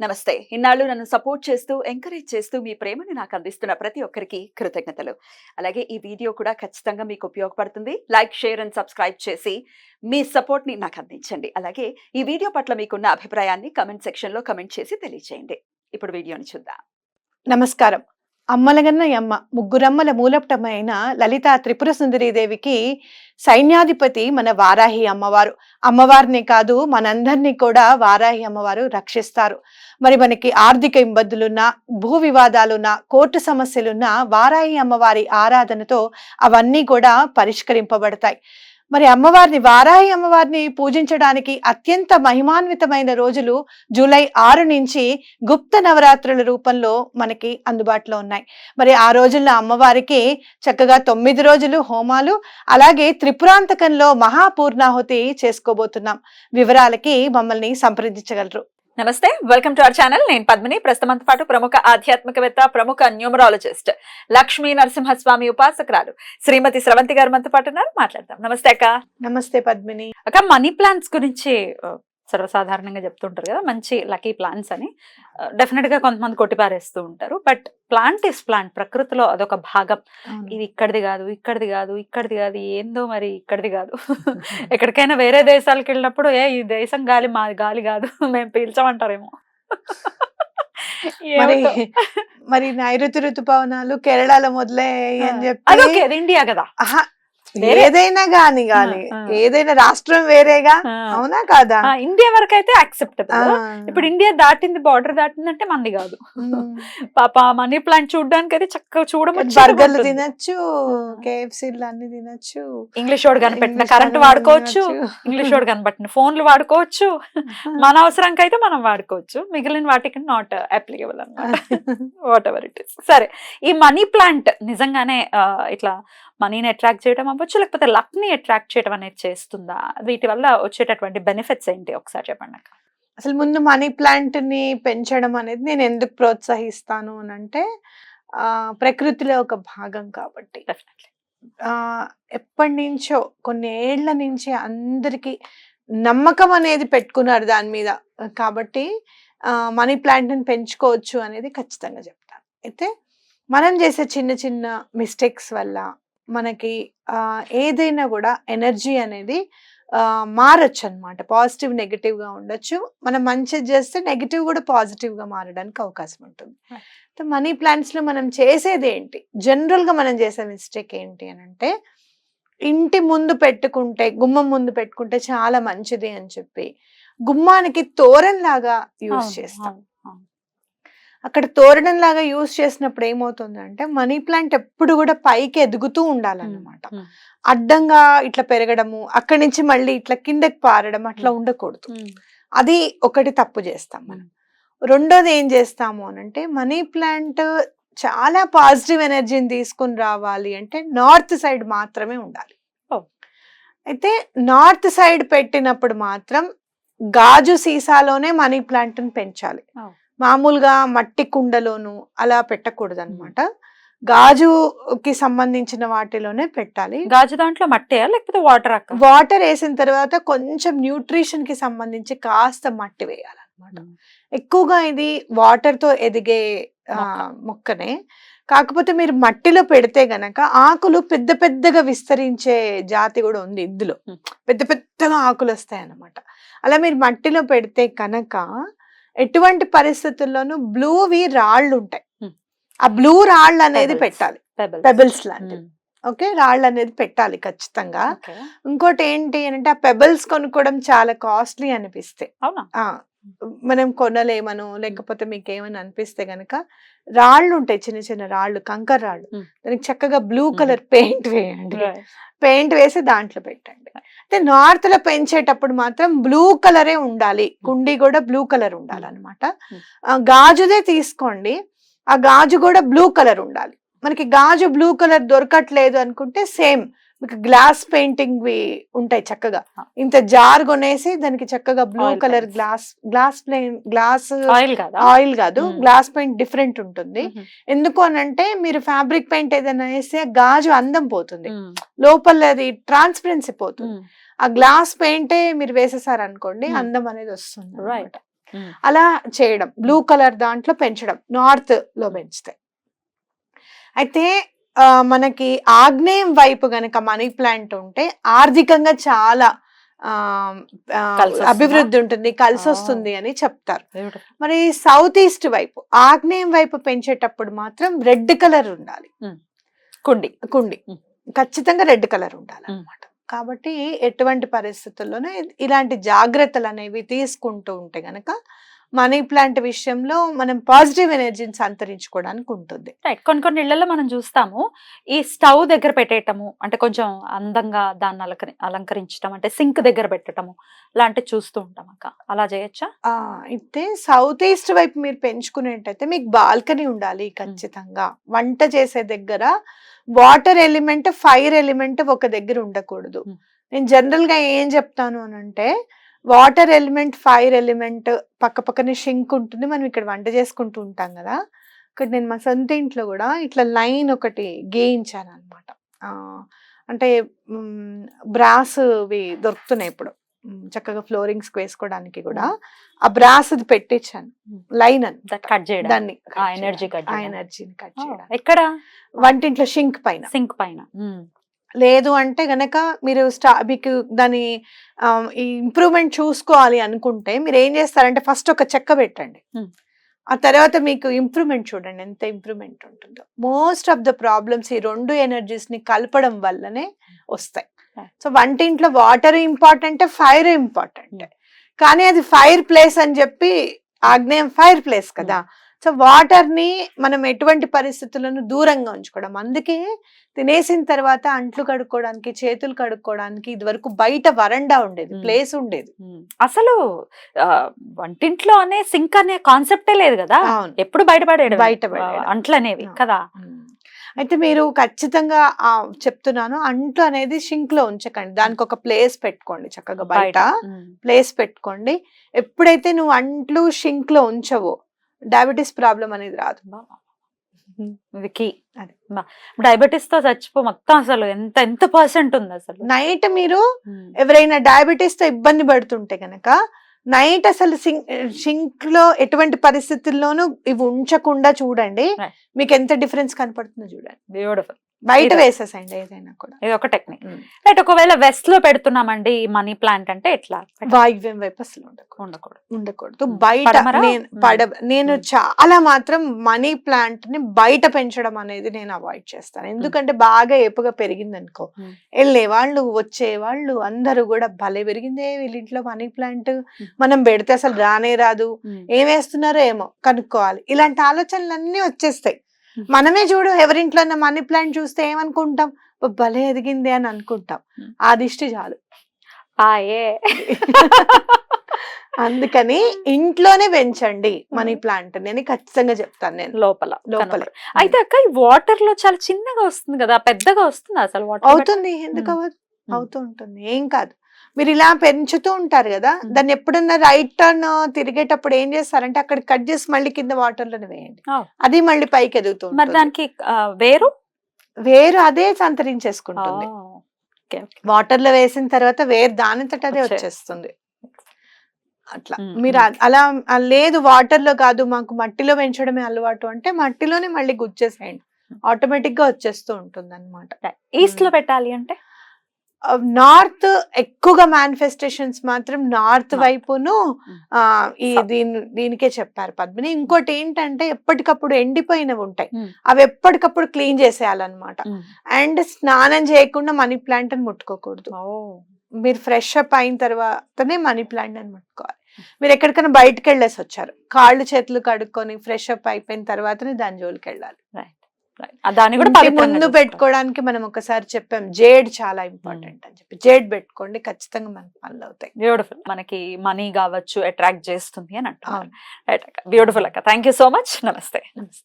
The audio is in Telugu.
నమస్తే. ఇన్నాళ్ళు నన్ను సపోర్ట్ చేస్తూ, ఎంకరేజ్ చేస్తూ మీ ప్రేమని నాకు అందిస్తున్న ప్రతి ఒక్కరికి కృతజ్ఞతలు. అలాగే ఈ వీడియో కూడా ఖచ్చితంగా మీకు ఉపయోగపడుతుంది. లైక్, షేర్ అండ్ సబ్స్క్రైబ్ చేసి మీ సపోర్ట్‌ని నాకు అందించండి. అలాగే ఈ వీడియో పట్ల మీకున్న అభిప్రాయాన్ని కామెంట్ సెక్షన్‌లో కామెంట్ చేసి తెలియజేయండి. ఇప్పుడు వీడియోని చూద్దాం. నమస్కారం. అమ్మలగన్న యమ్మ ముగ్గురమ్మల మూలపుటమ్మ అయిన లలితా త్రిపుర సుందరీదేవికి సైన్యాధిపతి మన వారాహి అమ్మవారు. అమ్మవారిని కాదు మనందరినీ కూడా వారాహి అమ్మవారు రక్షిస్తారు. మరి మనకి ఆర్థిక ఇబ్బందులున్నా, భూ వివాదాలున్నా, కోర్టు సమస్యలున్నా వారాహి అమ్మవారి ఆరాధనతో అవన్నీ కూడా పరిష్కరింపబడతాయి. మరి అమ్మవారిని వారాహి అమ్మవారిని పూజించడానికి అత్యంత మహిమాన్వితమైన రోజులు జూలై 6 నుంచి గుప్త నవరాత్రుల రూపంలో మనకి అందుబాటులో ఉన్నాయి. మరి ఆ రోజుల్లో అమ్మవారికి చక్కగా 9 రోజులు హోమాలు, అలాగే త్రిపురాంతకంలో మహాపూర్ణాహుతి చేసుకోబోతున్నాం. వివరాలకి మమ్మల్ని సంప్రదించగలరు. నమస్తే, వెల్కమ్ టు అవర్ ఛానల్. నేను పద్మిని. ప్రస్తుతంతో పాటు ప్రముఖ ఆధ్యాత్మికవేత్త, ప్రముఖ న్యూమరాలజిస్ట్, లక్ష్మీ నరసింహస్వామి ఉపాసకురాలు శ్రీమతి స్రవంతి గారు మనతో పాటు ఉన్నారు. మాట్లాడదాం. నమస్తే అక్క. నమస్తే పద్మిని. అక్క, మనీ ప్లాంట్స్ గురించి సర్వసాధారణంగా చెప్తుంటారు కదా, మంచి లక్కీ ప్లాంట్స్ అని. డెఫినెట్ గా కొంతమంది కొట్టిపారేస్తూ ఉంటారు. బట్ ప్లాంట్ ఇస్ ప్లాంట్, ప్రకృతిలో అదొక భాగం. ఇది ఇక్కడిది కాదు, ఇక్కడిది కాదు, ఇక్కడిది కాదు, ఏందో మరి ఇక్కడిది కాదు. ఎక్కడికైనా వేరే దేశాలకు వెళ్ళినప్పుడు ఈ దేశం గాలి మా గాలి కాదు, మేము పీల్చమంటారేమో. మరి నైరుతి ఋతుపవనాలు కేరళలో మొదలయ్యాయి అని చెప్పి అదొకే, అది ఇండియా కదా. ఏదైనా గాని ఏదైనా రాష్ట్రం వేరేగా, అవునా కాదా? ఇండియా వరకు అయితే యాక్సెప్టబుల్. ఇప్పుడు ఇండియా దాటింది, బార్డర్ దాటిందంటే మంది కాదు. పాప మనీ ప్లాంట్ చూడడానికి అయితే చక్కగా చూడవచ్చు. బర్గర్లు తినచ్చు, కేఎఫ్సీలు అన్ని తినచ్చు, ఇంగ్లీష్ వాడు కనిపెట్టిన కరెంట్ వాడుకోవచ్చు, ఇంగ్లీష్ వాడు కనిపెట్టిన ఫోన్లు వాడుకోవచ్చు. మన అవసరానికి అయితే మనం వాడుకోవచ్చు, మిగిలిన వాటికి నాట్ అప్లికబుల్ అన్నమాట. What ever it is. సరే, ఈ మనీ ప్లాంట్ నిజంగానే ఇట్లా మనీని అట్రాక్ట్ చేయడం అవ్వచ్చు, లేకపోతే లక్ ని అట్రాక్ట్ చేయడం అనేది చేస్తుందా? వీటి వల్ల వచ్చేటటువంటి బెనిఫిట్స్ ఏంటి ఒకసారి చెప్పండి. అసలు ముందు మనీ ప్లాంట్ ని పెంచడం అనేది నేను ఎందుకు ప్రోత్సహిస్తాను అని అంటే, ప్రకృతిలో ఒక భాగం కాబట్టి. ఎప్పటి నుంచో కొన్ని ఏళ్ల నుంచి అందరికి నమ్మకం అనేది పెట్టుకున్నారు దాని మీద, కాబట్టి మనీ ప్లాంట్ ని పెంచుకోవచ్చు అనేది ఖచ్చితంగా చెప్తాను. అయితే మనం చేసే చిన్న చిన్న మిస్టేక్స్ వల్ల మనకి ఏదైనా కూడా ఎనర్జీ అనేది మారచ్చు అనమాట. పాజిటివ్, నెగిటివ్ గా ఉండొచ్చు. మనం మంచిది చేస్తే నెగిటివ్ కూడా పాజిటివ్ గా మారడానికి అవకాశం ఉంటుంది. మనీ ప్లాంట్స్ లో మనం చేసేది ఏంటి, జనరల్ గా మనం చేసే మిస్టేక్ ఏంటి అని అంటే, ఇంటి ముందు పెట్టుకుంటే, గుమ్మం ముందు పెట్టుకుంటే చాలా మంచిది అని చెప్పి గుమ్మానికి తోరణం లాగా యూజ్ చేస్తాం. అక్కడ తోరణం లాగా యూజ్ చేసినప్పుడు ఏమవుతుందంటే, మనీ ప్లాంట్ ఎప్పుడు కూడా పైకి ఎదుగుతూ ఉండాలన్నమాట. అడ్డంగా ఇట్లా పెరగడము, అక్కడి నుంచి మళ్ళీ ఇట్లా కిందకి పారడం అట్లా ఉండకూడదు. అది ఒకటి తప్పు చేస్తాం మనం. రెండోది ఏం చేస్తాము అనంటే, మనీ ప్లాంట్ చాలా పాజిటివ్ ఎనర్జీని తీసుకుని రావాలి అంటే నార్త్ సైడ్ మాత్రమే ఉండాలి. అయితే నార్త్ సైడ్ పెట్టినప్పుడు మాత్రం గాజు సీసాలోనే మనీ ప్లాంట్ ని పెంచాలి. మామూలుగా మట్టి కుండలోను అలా పెట్టకూడదు అనమాట. గాజుకి సంబంధించిన వాటిలోనే పెట్టాలి. గాజు దాంట్లో మట్టి లేకపోతే వాటర్? వాటర్ వేసిన తర్వాత కొంచెం న్యూట్రిషన్ కి సంబంధించి కాస్త మట్టి వేయాలన్నమాట. ఎక్కువగా ఇది వాటర్ తో ఎదిగే మొక్కనే. కాకపోతే మీరు మట్టిలో పెడితే గనక ఆకులు పెద్ద పెద్దగా విస్తరించే జాతి కూడా ఉంది ఇందులో. పెద్ద పెద్దగా ఆకులు వస్తాయి అన్నమాట. అలా మీరు మట్టిలో పెడితే కనుక ఎటువంటి పరిస్థితుల్లోనూ బ్లూవి రాళ్ళు ఉంటాయి. ఆ బ్లూ రాళ్ళు అనేది పెట్టాలి, పెబుల్స్ లాంటివి. ఓకే, రాళ్ళు అనేది పెట్టాలి ఖచ్చితంగా. ఇంకోటి ఏంటి అంటే, ఆ పెబుల్స్ కొనుక్కోవడం చాలా కాస్ట్లీ అనిపిస్తే మనం కొనలేమను, లేకపోతే మీకు ఏమని అనిపిస్తే గనక రాళ్ళు ఉంటాయి, చిన్న చిన్న రాళ్ళు, కంకర రాళ్ళు. దానికి చక్కగా బ్లూ కలర్ పెయింట్ వేయండి. పెయింట్ వేసి దాంట్లో పెట్టండి. అయితే నార్త్ లో పెంచేటప్పుడు మాత్రం బ్లూ కలరే ఉండాలి, కుండీ కూడా బ్లూ కలర్ ఉండాలన్నమాట. గాజుదే తీసుకోండి, ఆ గాజు కూడా బ్లూ కలర్ ఉండాలి. మనకి గాజు బ్లూ కలర్ దొరకట్లేదు అనుకుంటే సేమ్ మీకు గ్లాస్ పెయింటింగ్ ఉంటాయి చక్కగా. ఇంత జార్ కొనేసి దానికి చక్కగా బ్లూ కలర్ గ్లాస్ ఆయిల్ కాదు, గ్లాస్ పెయింట్ డిఫరెంట్ ఉంటుంది. ఎందుకు అనంటే, మీరు ఫ్యాబ్రిక్ పెయింట్ ఏదైనా వేస్తే గాజు అందం పోతుంది, లోపల అది ట్రాన్స్పరెన్సీ పోతుంది. ఆ గ్లాస్ పెయింటే మీరు వేసేసారు అనుకోండి, అందం అనేది వస్తుంది. అలా చేయడం, బ్లూ కలర్ దాంట్లో పెంచడం, నార్త్ లో పెంచితే. అయితే మనకి ఆగ్నేయం వైపు గనక మనీ ప్లాంట్ ఉంటే ఆర్థికంగా చాలా అభివృద్ధి ఉంటుంది, కలిసి వస్తుంది అని చెప్తారు. మరి సౌత్ ఈస్ట్ వైపు ఆగ్నేయం వైపు పెంచేటప్పుడు మాత్రం రెడ్ కలర్ ఉండాలి, కుండి ఖచ్చితంగా రెడ్ కలర్ ఉండాలి అన్నమాట. కాబట్టి ఎటువంటి పరిస్థితుల్లోనూ ఇలాంటి జాగ్రత్తలు అనేవి తీసుకుంటూ ఉంటే గనక మనీ ప్లాంట్ విషయంలో మనం పాజిటివ్ ఎనర్జీని సంతరించుకోవడానికి ఉంటుంది. కొన్ని ఇళ్లలో మనం చూస్తాము ఈ స్టవ్ దగ్గర పెట్టేయటము, అంటే కొంచెం అందంగా దాన్ని అలంకరించడం, అంటే సింక్ దగ్గర పెట్టడము లాంటివి చూస్తూ ఉంటాం అక్క. అలా చేయొచ్చా? అయితే సౌత్ ఈస్ట్ వైపు మీరు పెంచుకునేటైతే మీకు బాల్కనీ ఉండాలి ఖచ్చితంగా. వంట చేసే దగ్గర వాటర్ ఎలిమెంట్, ఫైర్ ఎలిమెంట్ ఒక దగ్గర ఉండకూడదు. నేను జనరల్ గా ఏం చెప్తాను అని అంటే, వాటర్ ఎలిమెంట్, ఫైర్ ఎలిమెంట్ పక్క పక్కనే షింక్ ఉంటుంది, మనం ఇక్కడ వంట చేసుకుంటూ ఉంటాం కదా. ఇక్కడ నేను మా సొంత ఇంట్లో కూడా ఇట్లా లైన్ ఒకటి గీయించాను అనమాట. అంటే బ్రాస్వి దొరుకుతున్నాయి ఇప్పుడు చక్కగా ఫ్లోరింగ్స్ వేసుకోవడానికి కూడా. ఆ బ్రాస్ పెట్టించాను లైన్ అని, కట్ చేయడం, దాన్ని ఎనర్జీని కట్ చేయడం. ఎక్కడ? వంటింట్లో షింక్ పైన. లేదు అంటే గనక మీరు మీకు దాని ఇంప్రూవ్మెంట్ చూసుకోవాలి అనుకుంటే మీరు ఏం చేస్తారంటే ఫస్ట్ ఒక చెక్క పెట్టండి, ఆ తర్వాత మీకు ఇంప్రూవ్మెంట్ చూడండి ఎంత ఇంప్రూవ్మెంట్ ఉంటుందో. మోస్ట్ ఆఫ్ ద ప్రాబ్లమ్స్ ఈ రెండు ఎనర్జీస్ ని కలపడం వల్లనే వస్తాయి. సో వంటింట్లో వాటర్ ఇంపార్టెంట్, ఫైర్ ఇంపార్టెంట్. కానీ అది ఫైర్ ప్లేస్ అని చెప్పి ఆగ్నేయం ఫైర్ ప్లేస్ కదా. సో వాటర్ ని మనం ఎటువంటి పరిస్థితులను దూరంగా ఉంచుకోవడం. అందుకే తినేసిన తర్వాత అంట్లు కడుక్కోవడానికి, చేతులు కడుక్కోవడానికి ఇది వరకు బయట వరండా ఉండేది, ప్లేస్ ఉండేది. అసలు వంటింట్లో అనే సింక్ అనే కాన్సెప్టే లేదు కదా, ఎప్పుడు బయట అంట్లు అనేవి కదా. అయితే మీరు ఖచ్చితంగా చెప్తున్నాను, అంట్లు అనేది షింక్ లో ఉంచకండి, దానికి ఒక ప్లేస్ పెట్టుకోండి, చక్కగా బయట ప్లేస్ పెట్టుకోండి. ఎప్పుడైతే నువ్వు అంట్లు షింక్ లో ఉంచవో డయాబెటీస్ ప్రాబ్లం అనేది రాదు. డయాబెటీస్ తో చచ్చిపో మొత్తం అసలు ఎంత పర్సెంట్ ఉంది అసలు. నైట్ మీరు ఎవరైనా డయాబెటీస్ తో ఇబ్బంది పడుతుంటే గనక నైట్ అసలు సింక్ లో ఎటువంటి పరిస్థితుల్లోనూ ఇవి ఉంచకుండా చూడండి, మీకు ఎంత డిఫరెన్స్ కనపడుతుందో చూడండి. బ్యూటిఫుల్. బయట వేసేసండి ఏదైనా కూడా. ఇది ఒక టెక్నిక్. రైట్. ఒకవేళ వెస్ట్ లో పెడుతున్నామండి మనీ ప్లాంట్ అంటే ఎట్లా? వాయువ్యం వైపు అసలు ఉండకూడదు. బయట నేను చాలా మాత్రం మనీ ప్లాంట్ ని బయట పెంచడం అనేది నేను అవాయిడ్ చేస్తాను. ఎందుకంటే బాగా ఏపుగా పెరిగింది అనుకో, వెళ్ళే వాళ్ళు వచ్చే వాళ్ళు అందరూ కూడా భలే పెరిగిందే వీళ్ళింట్లో మనీ ప్లాంట్, మనం పెడితే అసలు రానే రాదు, ఏం వేస్తున్నారో ఏమో కనుక్కోవాలి, ఇలాంటి ఆలోచనలు అన్ని వచ్చేస్తాయి. మనమే చూడు ఎవరింట్లో మనీ ప్లాంట్ చూస్తే ఏమనుకుంటాం, భలే ఎదిగింది అని అనుకుంటాం. ఆ దిష్టి చాలు. అందుకని ఇంట్లోనే పెంచండి మనీ ప్లాంట్ నేను ఖచ్చితంగా చెప్తాను. నేను లోపల అయితే అక్క ఈ వాటర్ లో చాలా చిన్నగా వస్తుంది కదా, పెద్దగా వస్తుంది అసలు వాటర్? అవుతుంది, ఎందుకు అవుతూ ఉంటుంది, ఏం కాదు. మీరు ఇలా పెంచుతూ ఉంటారు కదా, దాన్ని ఎప్పుడన్నా రైట్ టర్న్ తిరిగేటప్పుడు ఏం చేస్తారంటే అక్కడ కట్ చేసి మళ్ళీ కింద వాటర్ లోనే వేయండి, అది మళ్ళీ పైకి ఎదుగుతుంది. మరి దానికి వేరు అదే సంతరించేసుకుంటుంది. వాటర్ లో వేసిన తర్వాత వేరు దానితో అదే వచ్చేస్తుంది. అట్లా మీరు అలా లేదు వాటర్ లో కాదు మాకు మట్టిలో పెంచడమే అలవాటు అంటే మట్టిలోనే మళ్ళీ గుచ్చేసేయండి, ఆటోమేటిక్ గా వచ్చేస్తూ ఉంటుంది అనమాట. ఈస్ట్ లో పెట్టాలి అంటే నార్త్ ఎక్కువగా మానిఫెస్టేషన్స్ మాత్రం నార్త్ వైపును దీనికే చెప్పారు పద్మిని. ఇంకోటి ఏంటంటే ఎప్పటికప్పుడు ఎండిపోయినవి ఉంటాయి, అవి ఎప్పటికప్పుడు క్లీన్ చేసేయాలన్నమాట. అండ్ స్నానం చేయకుండా మనీ ప్లాంట్ అని ముట్టుకోకూడదు. మీరు ఫ్రెష్ అప్ అయిన తర్వాతనే మనీ ప్లాంట్ అని ముట్టుకోవాలి. మీరు ఎక్కడికైనా బయటకు వెళ్ళేసి వచ్చారు, కాళ్ళు చేతులు కడుక్కొని ఫ్రెష్ అప్ అయిపోయిన తర్వాతనే దాని జోలికి వెళ్ళాలి. దాన్ని కూడా ముందు పెట్టుకోవడానికి మనం ఒకసారి చెప్పాం జేడ్ చాలా ఇంపార్టెంట్ అని చెప్పి, జేడ్ పెట్టుకోండి ఖచ్చితంగా మనకి పనులు అవుతాయి. బ్యూటిఫుల్. మనకి మనీ కావచ్చు అట్రాక్ట్ చేస్తుంది అని అంటారు. రైట్ అక్క, బ్యూటిఫుల్ అక్క, థ్యాంక్ యూ సో మచ్. నమస్తే.